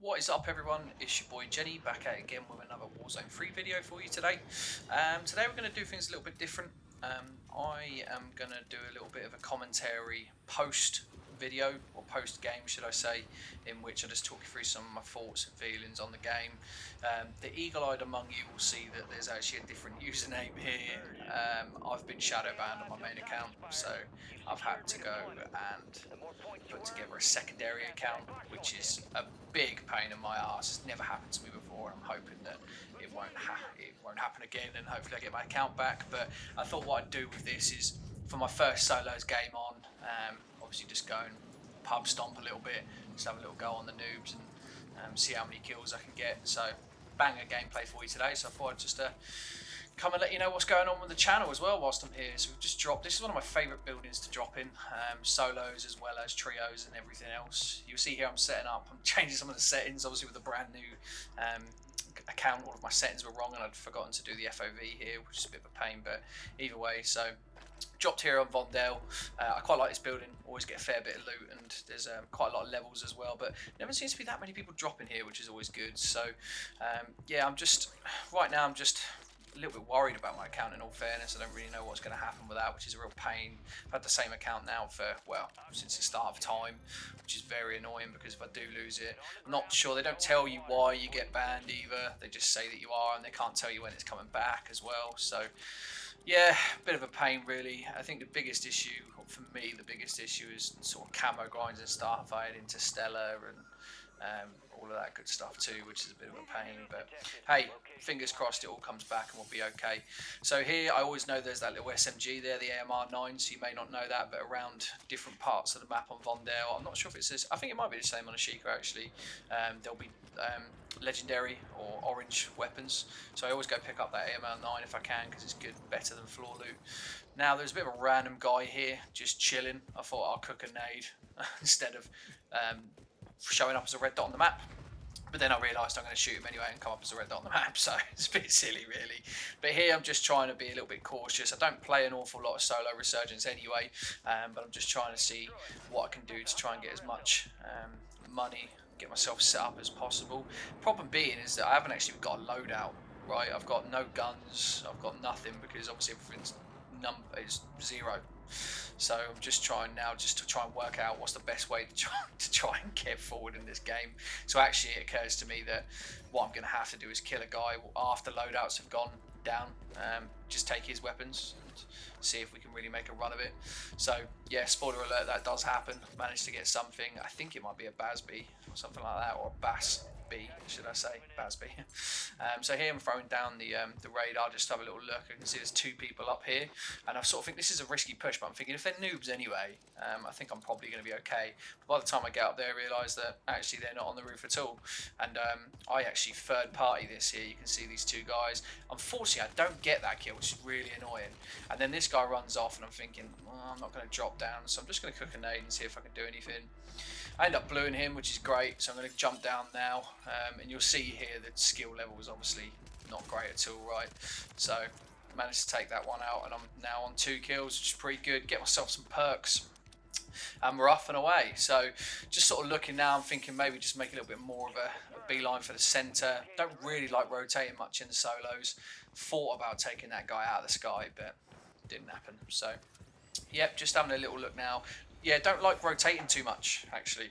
What is up, everyone? It's your boy Jenny back at it again with another Warzone 3 video for you today. Today we're going to do things a little bit different. I am going to do a little bit of a commentary post video, or post game should I say, in which I just talk you through some of my thoughts and feelings on the game. The eagle-eyed among you will see that there's actually a different username here. I've been shadow banned on my main account, so I've had to go and put together a secondary account, which is a big pain in my arse. It's never happened to me before, and I'm hoping that it won't happen again, and hopefully I get my account back. But I thought what I'd do with this is, for my first solos game on, obviously just go and pub stomp a little bit, just have a little go on the noobs and see how many kills I can get. So banger gameplay for you today. So I thought I'd just come and let you know what's going on with the channel as well whilst I'm here. So we've just dropped, this is one of my favourite buildings to drop in, solos as well as trios and everything else. You'll see here I'm setting up, I'm changing some of the settings, obviously with a brand new account. All of my settings were wrong and I'd forgotten to do the FOV here, which is a bit of a pain, but either way. So dropped here on Vondel. I quite like this building, always get a fair bit of loot, and there's quite a lot of levels as well, but never seems to be that many people dropping here, which is always good. So yeah, right now I'm just a little bit worried about my account, in all fairness. I don't really know what's going to happen with that, which is a real pain. I've had the same account now for, well, since the start of time, which is very annoying, because if I do lose it, I'm not sure, they don't tell you why you get banned either, they just say that you are, and they can't tell you when it's coming back as well. So yeah, a bit of a pain really. I think the biggest issue, or for me the biggest issue, is sort of camo grinds and stuff. I had Interstellar and all of that good stuff too, which is a bit of a pain, but hey, fingers crossed it all comes back and we'll be okay. So here, I always know there's that little SMG there, the AMR9, so you may not know that, but around different parts of the map on Vondel, I'm not sure if it's this, I think it might be the same on Ashika actually, there'll be legendary or orange weapons, so I always go pick up that AMR9 if I can, because it's good, better than floor loot. Now there's a bit of a random guy here just chilling. I thought I'll cook a nade instead of showing up as a red dot on the map, but then I realised I'm going to shoot him anyway and come up as a red dot on the map, so it's a bit silly really. But here I'm just trying to be a little bit cautious. I don't play an awful lot of solo resurgence anyway, but I'm just trying to see what I can do to try and get as much money, get myself set up as possible. Problem being is that I haven't actually got a loadout, right? I've got no guns, I've got nothing, because obviously everything's is 0. So I'm just trying now just to try and work out what's the best way to try and get forward in this game. So actually it occurs to me that what I'm going to have to do is kill a guy after loadouts have gone down, just take his weapons and see if we can really make a run of it. So yeah, spoiler alert, that does happen. Managed to get something, I think it might be a Basby or something like that, or a Bass B, should I say, Basby. So here I'm throwing down the radar, just to have a little look. I can see there's 2 people up here, and I sort of think this is a risky push, but I'm thinking if they're noobs anyway, I think I'm probably going to be okay. But by the time I get up there, I realise that actually they're not on the roof at all, and I actually third party this here. You can see these 2 guys. Unfortunately, I don't get that kill, which is really annoying. And then this guy runs off, and I'm thinking, well, I'm not going to drop down, so I'm just going to cook a nade and see if I can do anything. I end up bluing him, which is great, so I'm going to jump down now, and you'll see here that skill level is obviously not great at all, right? So managed to take that one out, and I'm now on 2 kills, which is pretty good. Get myself some perks, and we're off and away. So just sort of looking now, I'm thinking maybe just make a little bit more of a beeline for the centre. Don't really like rotating much in the solos. Thought about taking that guy out of the sky, but didn't happen. So yep, just having a little look now. Yeah, don't like rotating too much actually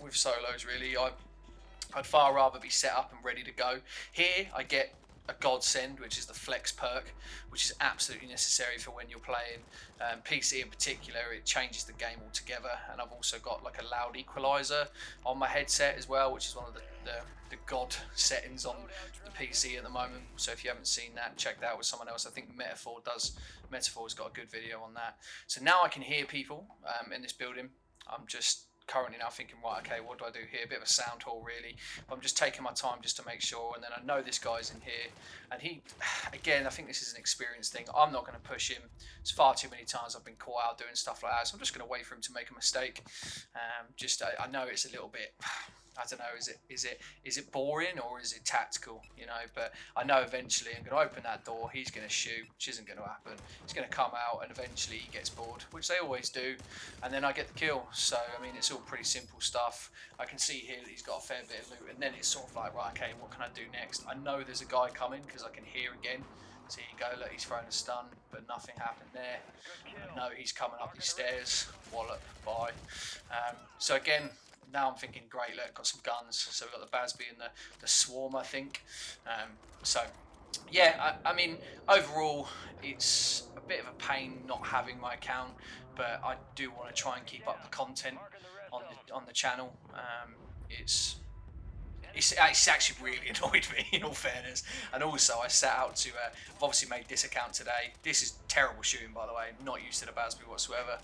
with solos really. I'd far rather be set up and ready to go. Here I get a godsend, which is the flex perk, which is absolutely necessary for when you're playing PC in particular. It changes the game altogether, and I've also got like a loud equalizer on my headset as well, which is one of the god settings on the PC at the moment. So if you haven't seen that, check that out with someone else. I think Metaphor's got a good video on that. So now I can hear people in this building. I'm just currently now thinking, right, okay, what do I do here? A bit of a sound hole really, but I'm just taking my time just to make sure. And then I know this guy's in here, and he, again, I think this is an experience thing. I'm not going to push him. It's far too many times I've been caught out doing stuff like that, so I'm just going to wait for him to make a mistake. I know it's a little bit I don't know, is it boring or is it tactical, you know? But I know eventually I'm going to open that door, he's going to shoot, which isn't going to happen. He's going to come out, and eventually he gets bored, which they always do, and then I get the kill. So I mean, it's all pretty simple stuff. I can see here that he's got a fair bit of loot, and then it's sort of like, right, okay, what can I do next? I know there's a guy coming because I can hear again. So you go, look, he's throwing a stun, but nothing happened there. No, he's coming up these stairs, wallop, bye. So again, now I'm thinking, great, look, got some guns. So we've got the Basby and the Swarm, I think. So, yeah, I mean, overall, it's a bit of a pain not having my account, but I do want to try and keep up the content on the channel. It's actually really annoyed me, in all fairness. And also, I set out to, I've obviously made this account today. This is terrible shooting, by the way. I'm not used to the Basby whatsoever.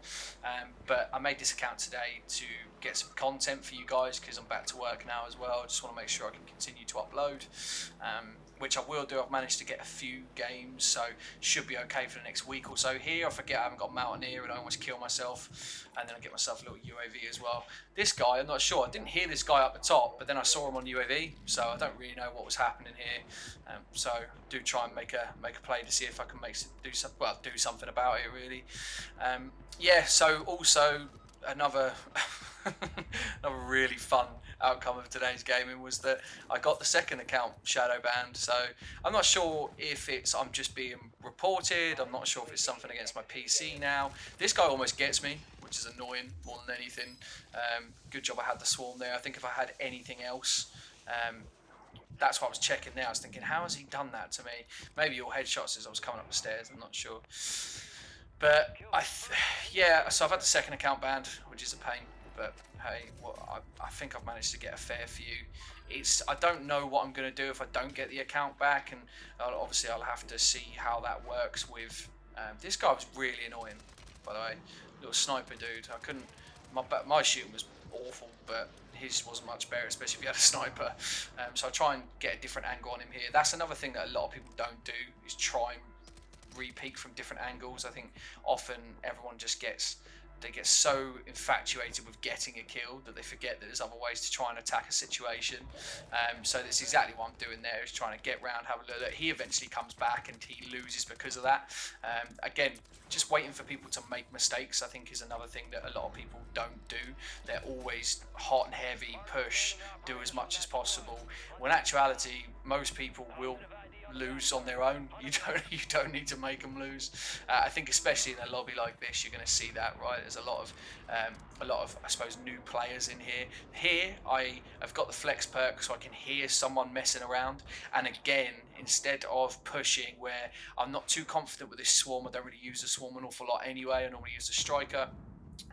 But I made this account today to get some content for you guys, because I'm back to work now as well. I just want to make sure I can continue to upload, which I will do. I've managed to get a few games, so should be okay for the next week or so here. I forget I haven't got Mountaineer, and I almost kill myself. And then I get myself a little UAV as well. This guy, I'm not sure. I didn't hear this guy up the top, but then I saw him on UAV, so I don't really know what was happening here. So do try and make a play to see if I can do something about it, really. Yeah. So also another another really fun outcome of today's gaming was that I got the second account shadow banned. So I'm not sure if I'm just being reported. I'm not sure if it's something against my PC now. This guy almost gets me, which is annoying more than anything. Good job I had the Swarm there. I think if I had anything else, that's what I was checking there. I was thinking, how has he done that to me? Maybe your headshots as I was coming up the stairs, I'm not sure. But yeah, so I've had the second account banned, which is a pain. But hey, well, I think I've managed to get a fair few. I don't know what I'm going to do if I don't get the account back, and obviously I'll have to see how that works with. This guy was really annoying, by the way. Little sniper dude. I couldn't. My shooting was awful, but his wasn't much better, especially if he had a sniper. So I try and get a different angle on him here. That's another thing that a lot of people don't do, is try and re-peek from different angles. I think often everyone just gets so infatuated with getting a kill that they forget that there's other ways to try and attack a situation. So that's exactly what I'm doing there, is trying to get round, have a look. He eventually comes back and he loses because of that. Again, just waiting for people to make mistakes, I think, is another thing that a lot of people don't do. They're always hot and heavy, push, do as much as possible. When in actuality, most people will lose on their own. You don't need to make them lose. I think especially in a lobby like this, you're going to see that, right? There's a lot of I suppose new players in here. Here I have got the flex perk, so I can hear someone messing around. And again, instead of pushing, where I'm not too confident with this Swarm, I don't really use the Swarm an awful lot anyway. I normally use the Striker.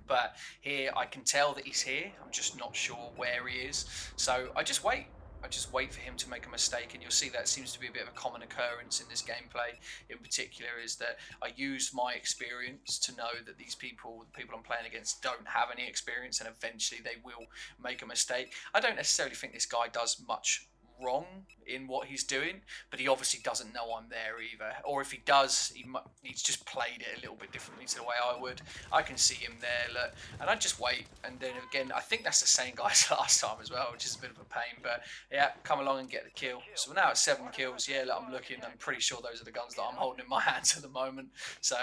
But here I can tell that he's here. I'm just not sure where he is. So I just wait. I just wait for him to make a mistake, and you'll see that seems to be a bit of a common occurrence in this gameplay in particular, is that I use my experience to know that these people, the people I'm playing against, don't have any experience, and eventually they will make a mistake. I don't necessarily think this guy does much wrong in what he's doing, but he obviously doesn't know I'm there either. Or if he does, he's just played it a little bit differently to the way I would. I can see him there, look, and I just wait. And then again, I think that's the same guy as last time as well, which is a bit of a pain. But yeah, come along and get the kill. So we're now at 7 kills. Yeah, look, I'm looking. I'm pretty sure those are the guns that I'm holding in my hands at the moment. So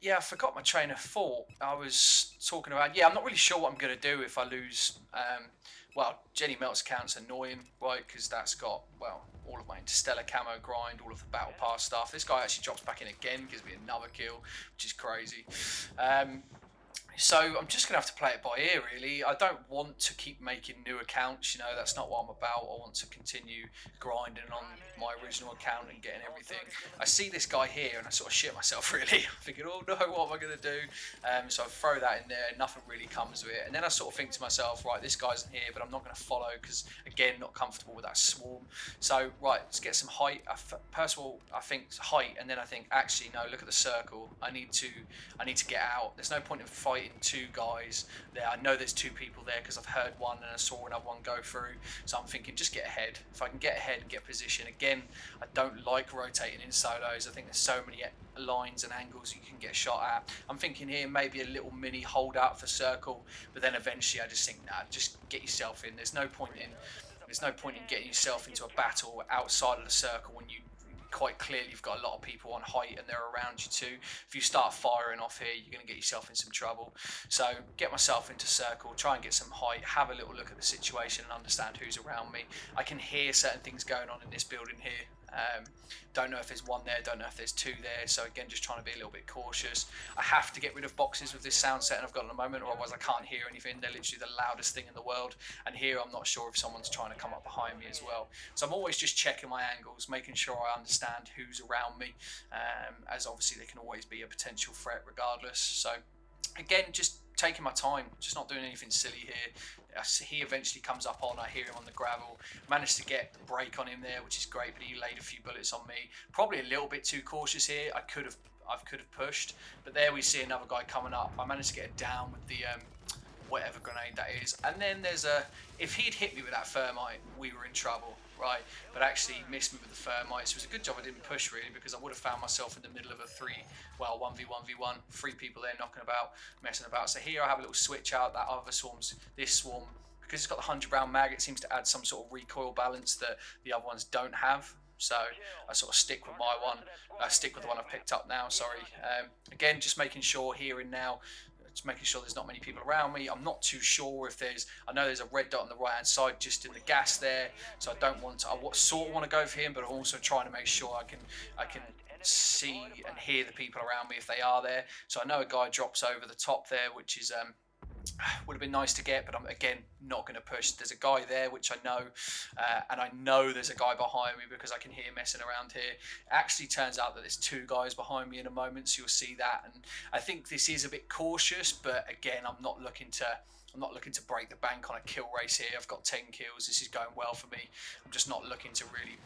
yeah, I forgot my train of thought. I was talking about, yeah, I'm not really sure what I'm going to do if I lose. Well, Jennie Melt's account's annoying, right? Because that's got, well, all of my Interstellar camo grind, all of the Battle Pass stuff. This guy actually drops back in again, gives me another kill, which is crazy. So I'm just going to have to play it by ear, really. I don't want to keep making new accounts, you know, that's not what I'm about. I want to continue grinding on my original account and getting everything. I see this guy here and I sort of shit myself, really. I'm thinking, oh no, what am I going to do? So I throw that in there, nothing really comes of it. And then I sort of think to myself, right, this guy's in here, but I'm not going to follow because, again, not comfortable with that Swarm. So, right, let's get some height. First of all, I think height, and then I think, actually, no, look at the circle. I need to get out. There's no point in fighting rotating two guys there. I know there's two people there because I've heard one and I saw another one go through. So I'm thinking just get ahead. If I can get ahead and get position. Again, I don't like rotating in solos. I think there's so many lines and angles you can get shot at. I'm thinking here maybe a little mini hold out for circle, but then eventually I just think, nah, just get yourself in. There's no point in getting yourself into a battle outside of the circle when you quite clearly you've got a lot of people on height and they're around you too. If you start firing off here, you're going to get yourself in some trouble. So get myself into circle, try and get some height, have a little look at the situation and understand who's around me. I can hear certain things going on in this building here. Don't know if there's one there, don't know if there's two there, so again just trying to be a little bit cautious. I have to get rid of boxes with this sound setting I've got at the moment, or otherwise I can't hear anything. They're literally the loudest thing in the world, and here I'm not sure if someone's trying to come up behind me as well. So I'm always just checking my angles, making sure I understand who's around me, as obviously there can always be a potential threat regardless. So again, just taking my time, just not doing anything silly here. He eventually comes up on, I hear him on the gravel, managed to get the break on him there, which is great, but he laid a few bullets on me. Probably a little bit too cautious here. I could have pushed, but there we see another guy coming up. I managed to get it down with the whatever grenade that is, and then there's if he'd hit me with that thermite, we were in trouble, right? But actually he missed me with the thermite, so it was a good job I didn't push really, because I would have found myself in the middle of a 1v1v1, three people there knocking about, messing about. So here I have a little switch out. That other swarm's, this swarm, because it's got the 100 round mag, it seems to add some sort of recoil balance that the other ones don't have. So I sort of stick with my one, stick with the one I've picked up now, sorry. Again, just making sure here and now, just making sure there's not many people around me. I'm not too sure if there's, I know there's a red dot on the right hand side just in the gas there, so I don't want to, I sort of want to go for him, but I'm also trying to make sure I can see and hear the people around me if they are there. So I know a guy drops over the top there, which is would have been nice to get, but I'm again not going to push. There's a guy there which I know, and I know there's a guy behind me because I can hear messing around here. It actually turns out that there's two guys behind me in a moment, so you'll see that. And I think this is a bit cautious, but again, I'm not looking to break the bank on a kill race here. I've got 10 kills. This is going well for me. I'm just not looking to really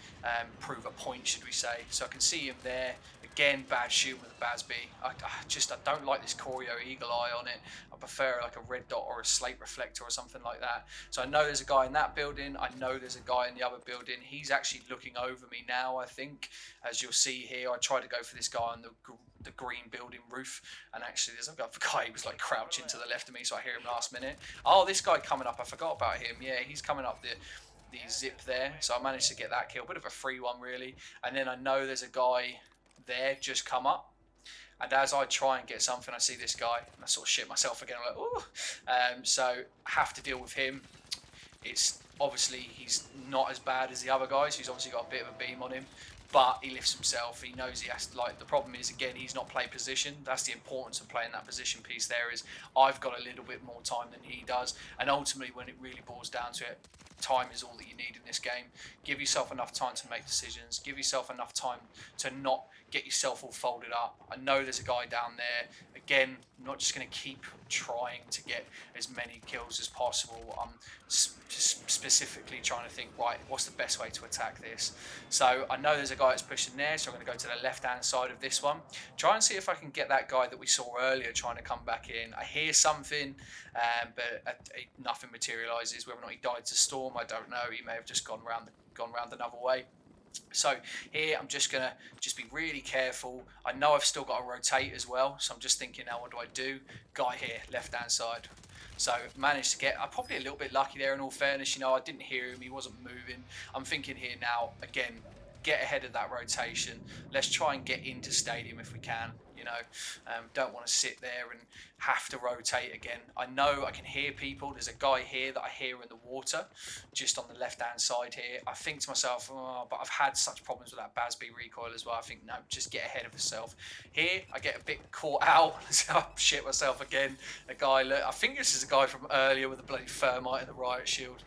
prove a point, should we say. So I can see him there. Again, bad shooting with the Basby. I don't like this Corio Eagle Eye on it. I prefer like a red dot or a slate reflector or something like that. So I know there's a guy in that building. I know there's a guy in the other building. He's actually looking over me now, I think. As you'll see here, I tried to go for this guy on the green building roof, and actually there's a guy who was like crouching to the left of me, so I hear him last minute. Oh, this guy coming up, I forgot about him. Yeah, he's coming up the zip there, so I managed to get that kill. Bit of a free one really. And then I know there's a guy there just come up, and as I try and get something, I see this guy and I sort of shit myself again. I'm like, ooh. So I have to deal with him. It's obviously he's not as bad as the other guys. He's obviously got a bit of a beam on him, but he lifts himself. He knows he has to, like, the problem is, again, he's not played position. That's the importance of playing that position piece there, is I've got a little bit more time than he does. And ultimately, when it really boils down to it, time is all that you need in this game. Give yourself enough time to make decisions. Give yourself enough time to not get yourself all folded up. I know there's a guy down there. Again, I'm not just going to keep trying to get as many kills as possible. I'm specifically trying to think, right, what's the best way to attack this? So I know there's a guy that's pushing there, so I'm going to go to the left-hand side of this one. Try and see if I can get that guy that we saw earlier trying to come back in. I hear something, but nothing materialises. Whether or not he died to storm, I don't know. He may have just gone round another way. So here I'm just going to be really careful. I know I've still got to rotate as well, so I'm just thinking, now what do I do? Guy here, left hand side. So managed to get, I'm probably a little bit lucky there in all fairness, I didn't hear him, he wasn't moving. I'm thinking here now, again, get ahead of that rotation. Let's try and get into stadium if we can. Don't want to sit there and have to rotate again. I know I can hear people. There's a guy here that I hear in the water, just on the left-hand side here. I think to myself, oh, but I've had such problems with that Basby recoil as well. I think, no, just get ahead of yourself. Here, I get a bit caught out. So I shit myself again. A guy, I think this is a guy from earlier with a bloody thermite and the riot shield.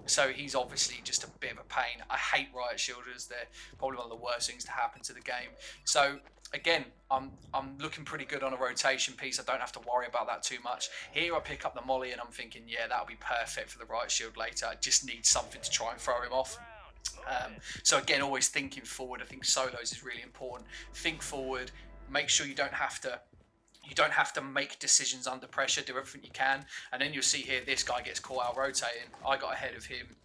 So he's obviously just a bit of a pain. I hate riot shielders. They're probably one of the worst things to happen to the game. So again, I'm looking pretty good on a rotation piece. I don't have to worry about that too much. Here I pick up the molly and I'm thinking, yeah, that'll be perfect for the riot shield later. I just need something to try and throw him off. So again, always thinking forward. I think solos is really important. Think forward. Make sure you don't have to You don't have to make decisions under pressure. Do everything you can, and then you'll see here this guy gets caught out rotating. I got ahead of him,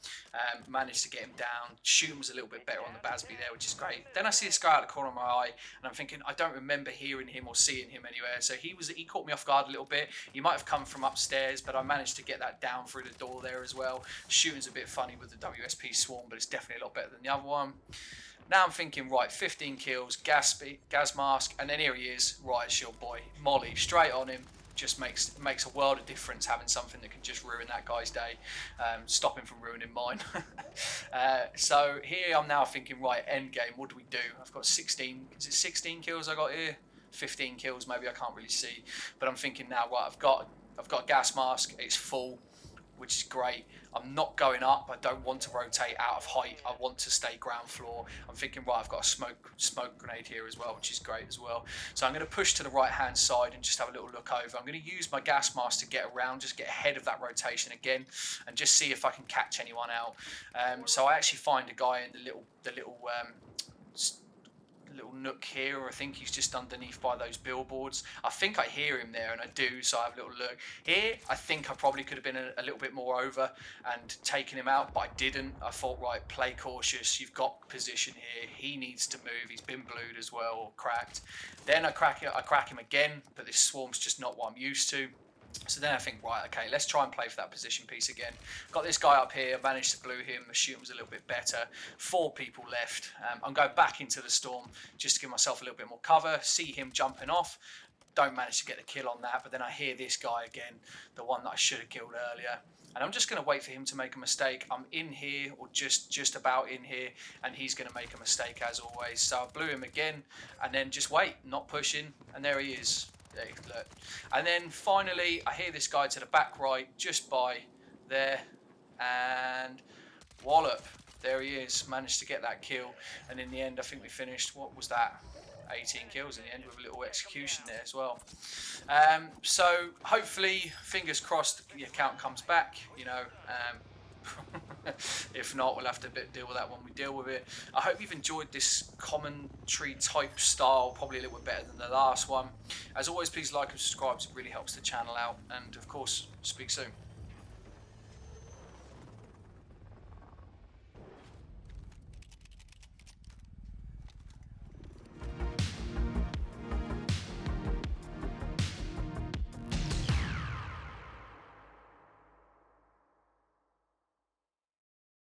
managed to get him down. Shooting was a little bit better on the Basby there, which is great. Then I see this guy out the corner of my eye, and I'm thinking I don't remember hearing him or seeing him anywhere. So he caught me off guard a little bit. He might have come from upstairs, but I managed to get that down through the door there as well. Shooting's a bit funny with the WSP Swarm, but it's definitely a lot better than the other one. Now I'm thinking, right, 15 kills, gas mask, and then here he is. Right, it's your boy, Molly, straight on him. Just makes a world of difference having something that can just ruin that guy's day, stop him from ruining mine. So here I'm now thinking, right, end game, what do we do? I've got 16, is it 16 kills I got here? 15 kills, maybe, I can't really see. But I'm thinking now, right, I've got a gas mask, it's full, which is great. I'm not going up. I don't want to rotate out of height. I want to stay ground floor. I'm thinking, right, I've got a smoke grenade here as well, which is great as well. So I'm going to push to the right-hand side and just have a little look over. I'm going to use my gas mask to get around, just get ahead of that rotation again, and just see if I can catch anyone out. So I actually find a guy in the little nook here, or I think he's just underneath by those billboards. I think I hear him there, and I do, so I have a little look. Here, I think I probably could have been a little bit more over and taken him out, but I didn't. I thought, right, play cautious. You've got position here. He needs to move. He's been blued as well, or cracked. Then I crack him again, but this swarm's just not what I'm used to. So then I think, right, okay, let's try and play for that position piece again. Got this guy up here, managed to blue him, the shooting was a little bit better. 4 people left. I'm going back into the storm just to give myself a little bit more cover, see him jumping off. Don't manage to get the kill on that, but then I hear this guy again, the one that I should have killed earlier. And I'm just going to wait for him to make a mistake. I'm in here, or just about in here, and he's going to make a mistake as always. So I blew him again, and then just wait, not pushing, and there he is. Look. And then finally I hear this guy to the back right, just by there, and wallop, there he is. Managed to get that kill, and in the end I think we finished, what was that, 18 kills in the end, with a little execution there as well. So hopefully, fingers crossed, the account comes back, you know. If not, we'll have to deal with that when we deal with it. I hope you've enjoyed this commentary type style, probably a little bit better than the last one. As always, please like and subscribe, it really helps the channel out, and of course, speak soon.